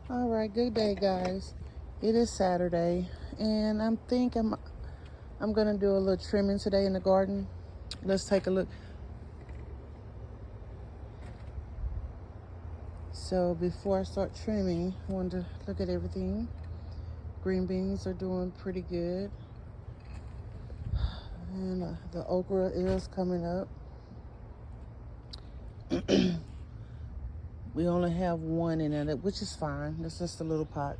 All right, good day, guys. It is Saturday, and I'm gonna do a little trimming today in the garden. Let's take a look. So before I start trimming, I want to look at everything. Green beans are doing pretty good, and the okra is coming up. We only have one in it, which is fine. It's just a little pot.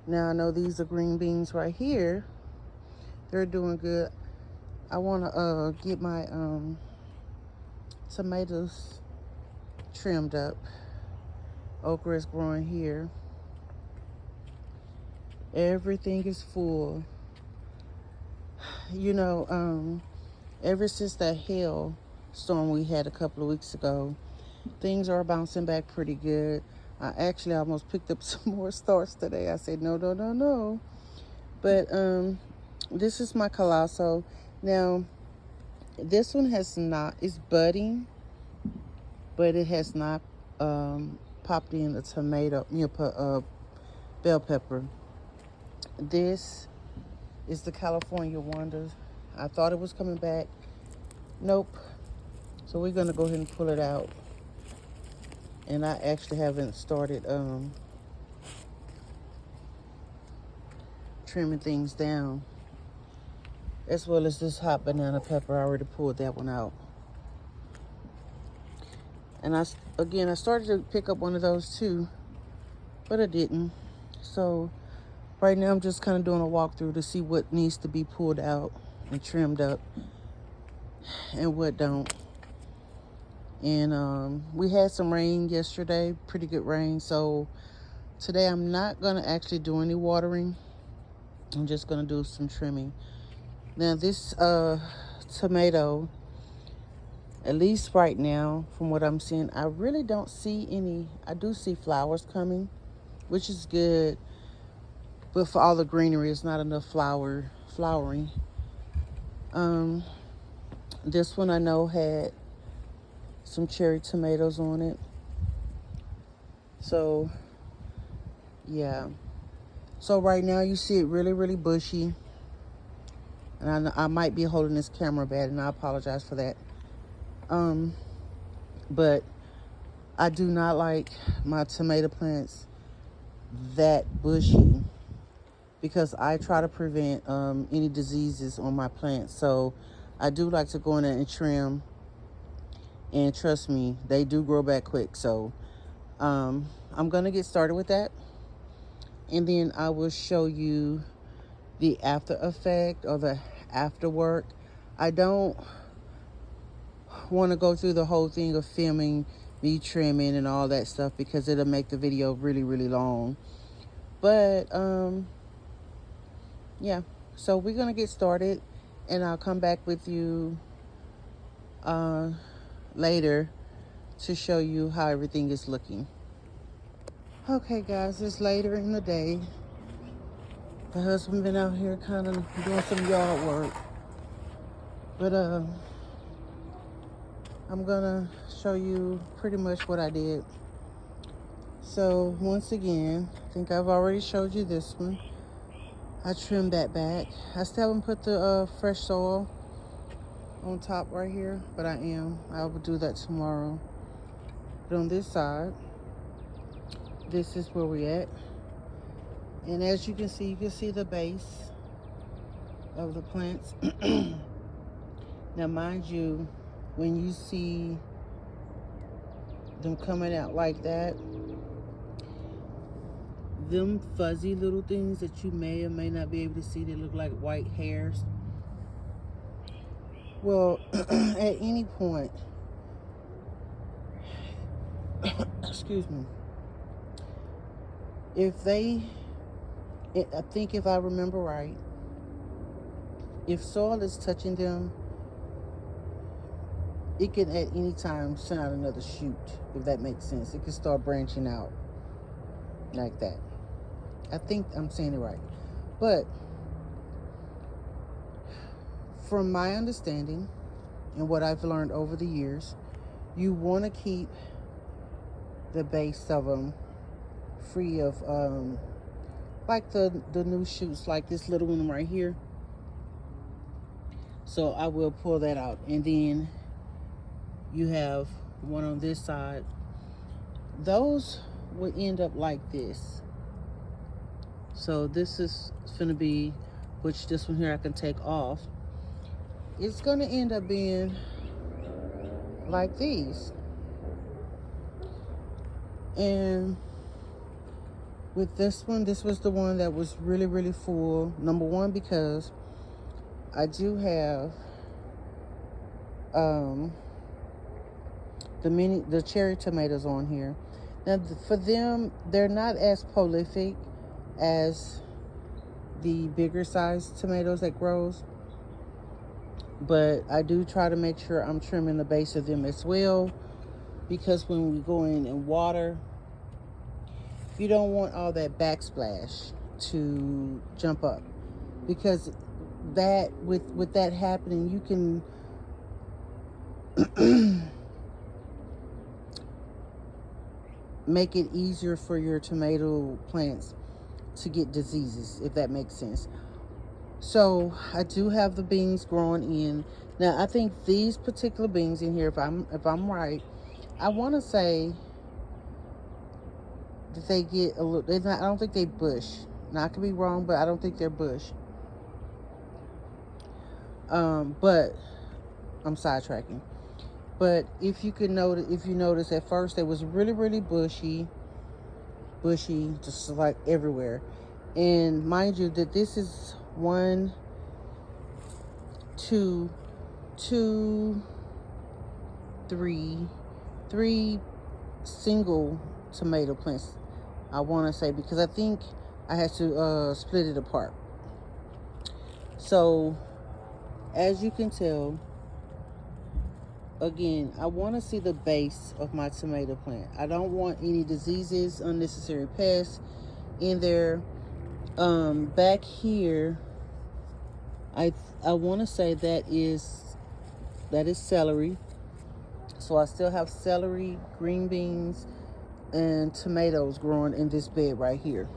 Now I know these are green beans right here. They're doing good. I want to get my tomatoes trimmed up. Okra is growing here. Everything is full. You know, ever since that hail storm we had a couple of weeks ago, things are bouncing back pretty good. I actually almost picked up some more starts today. I said, no, no, no, no. But this is my colossal. Now, this one it's budding, but it has not popped in a tomato, bell pepper. This is the California Wonders. I thought it was coming back. Nope. So we're gonna go ahead and pull it out. And I actually haven't started trimming things down. As well as this hot banana pepper. I already pulled that one out. And I started to pick up one of those too, but I didn't. So right now I'm just kind of doing a walkthrough to see what needs to be pulled out and trimmed up and what don't. And we had some rain yesterday, pretty good rain. So today I'm not going to actually do any watering. I'm just going to do some trimming. Now this tomato, at least right now, from what I'm seeing, I really don't see any. I do see flowers coming, which is good. But for all the greenery, it's not enough flowering. This one I know had some cherry tomatoes on it. So, yeah. So right now you see it really, really bushy. And I might be holding this camera bad, and I apologize for that. But I do not like my tomato plants that bushy, because I try to prevent any diseases on my plants. So I do like to go in there and trim, and trust me, they do grow back quick. So I'm gonna get started with that, and then I will show you the after effect or the after work. I don't want to go through the whole thing of filming me trimming and all that stuff, because it'll make the video really, really long. But yeah, so we're gonna get started, and I'll come back with you later to show you how everything is looking. Okay guys, it's later in the day. My husband been out here kind of doing some yard work, but I'm gonna show you pretty much what I did. So once again, I think I've already showed you this one. I trimmed that back. I still haven't put the fresh soil on top right here, but I will do that tomorrow. But on this side, this is where we're at. And as you can see the base of the plants. Now mind you, when you see them coming out like that, them fuzzy little things that you may or may not be able to see, they look like white hairs. Well, at any point, excuse me, I think if I remember right, if soil is touching them, it can at any time send out another shoot, if that makes sense. It can start branching out like that. I think I'm saying it right. But from my understanding and what I've learned over the years, you want to keep the base of them free of like the new shoots, like this little one right here. So I will pull that out. And then you have one on this side. Those will end up like this. So this is gonna be, which this one here I can take off. It's gonna end up being like these. And with this one, this was the one that was really, really full. Number one, because I do have the cherry tomatoes on here. Now for them, they're not as prolific as the bigger size tomatoes that grows, but I do try to make sure I'm trimming the base of them as well, because when we go in and water, you don't want all that backsplash to jump up, because that with that happening, you can make it easier for your tomato plants to get diseases, if that makes sense. So I do have the beans growing in. Now I think these particular beans in here, if I'm right, I want to say that they get a little. I don't think they bush. Now I could be wrong, but I don't think they're bush. But I'm sidetracking. But if you notice, at first they was really, really bushy, just like everywhere. And mind you, that this is 1, 2, 3 single tomato plants, I want to say, because I think I had to split it apart. So as you can tell, again, I want to see the base of my tomato plant. I don't want any diseases, unnecessary pests in there. Back here, I want to say that is celery. So I still have celery, green beans, and tomatoes growing in this bed right here.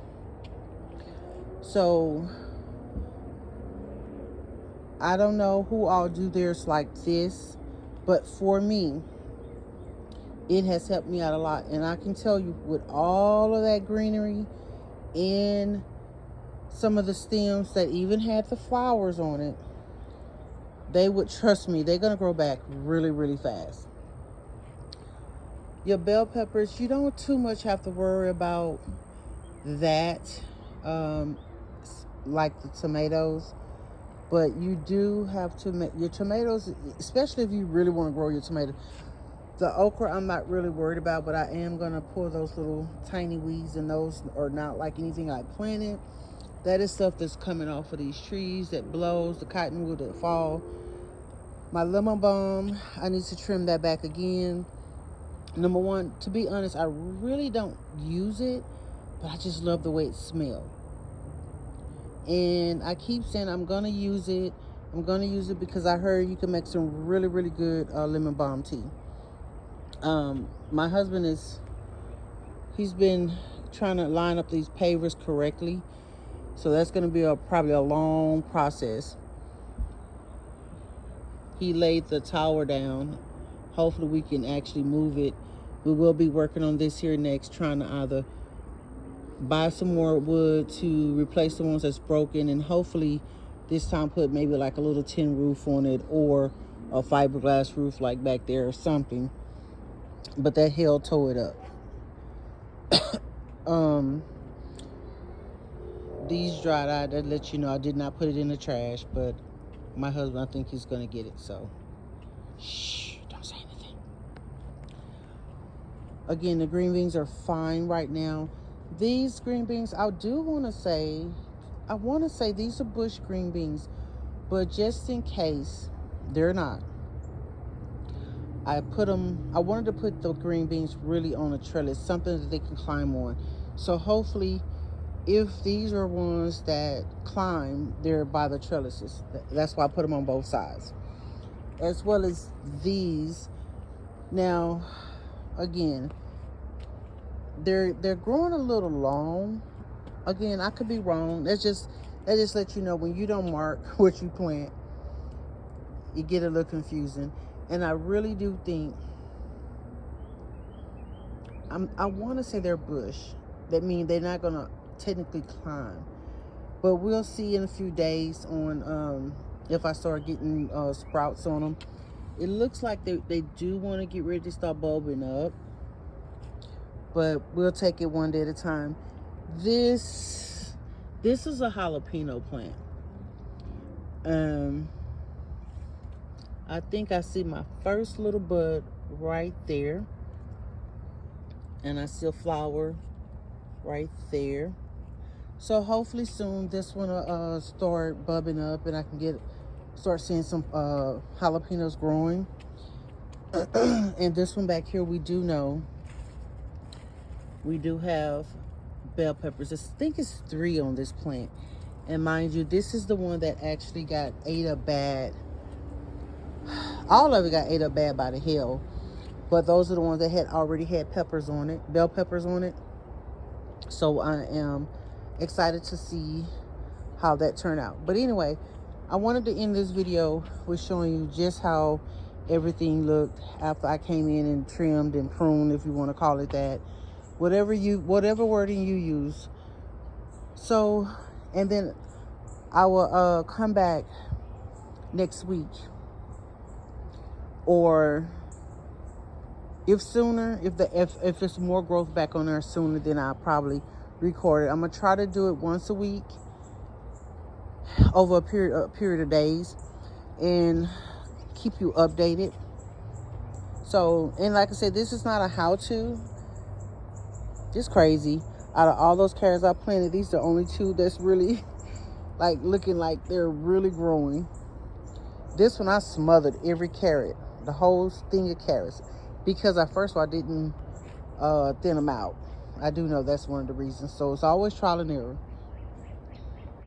So I don't know who all do theirs like this, but for me, it has helped me out a lot. And I can tell you, with all of that greenery and some of the stems that even had the flowers on it, they would, trust me, they're going to grow back really, really fast. Your bell peppers, you don't too much have to worry about that, like the tomatoes. But you do have to make your tomatoes, especially if you really want to grow your tomatoes. The okra, I'm not really worried about, but I am going to pull those little tiny weeds, and those are not like anything I planted. That is stuff that's coming off of these trees that blows, the cottonwood that fall. My lemon balm, I need to trim that back again. Number one, to be honest, I really don't use it, but I just love the way it smells. And I keep saying I'm going to use it. I'm going to use it because I heard you can make some really, really good lemon balm tea. My husband he's been trying to line up these pavers correctly. So that's going to be probably a long process. He laid the tower down. Hopefully we can actually move it. We will be working on this here next, trying to either buy some more wood to replace the ones that's broken, and hopefully this time put maybe like a little tin roof on it, or a fiberglass roof like back there or something. But that hail tore it up. These dried out. That let you know I did not put it in the trash, but my husband, I think he's gonna get it, so shh, don't say anything. Again, the green beans are fine right now. These green beans, I want to say these are bush green beans, but just in case they're not, I wanted to put the green beans really on a trellis, something that they can climb on. So hopefully, if these are ones that climb, they're by the trellises. That's why I put them on both sides, as well as these. Now, again, they're growing a little long. Again, I could be wrong. That just let you know when you don't mark what you plant, you get a little confusing. And I really do think I want to say they're bush. That means they're not gonna technically climb, but we'll see in a few days on if I start getting sprouts on them. It looks like they do want to get ready to start bulbing up, but we'll take it one day at a time. This is a jalapeno plant. I think I see my first little bud right there, and I see a flower right there. So hopefully soon this one will start bubbling up, and I can start seeing some jalapenos growing. And this one back here, we do know we do have bell peppers. I think it's 3 on this plant, and mind you, this is the one that actually got ate up bad. All of it got ate up bad by the hail, but those are the ones that had already had peppers on it, bell peppers on it. So I am excited to see how that turned out. But anyway, I wanted to end this video with showing you just how everything looked after I came in and trimmed and pruned, if you want to call it that, whatever wording you use. So, and then I will come back next week, or if sooner, if there's more growth back on there sooner, then I'll probably record it. I'm gonna try to do it once a week over a period of days, and keep you updated. So, and like I said, this is not a how-to. Just crazy. Out of all those carrots I planted, these are the only 2 that's really like looking like they're really growing. This one I smothered every carrot, the whole thing of carrots, because first of all I didn't thin them out. I do know that's one of the reasons. So it's always trial and error.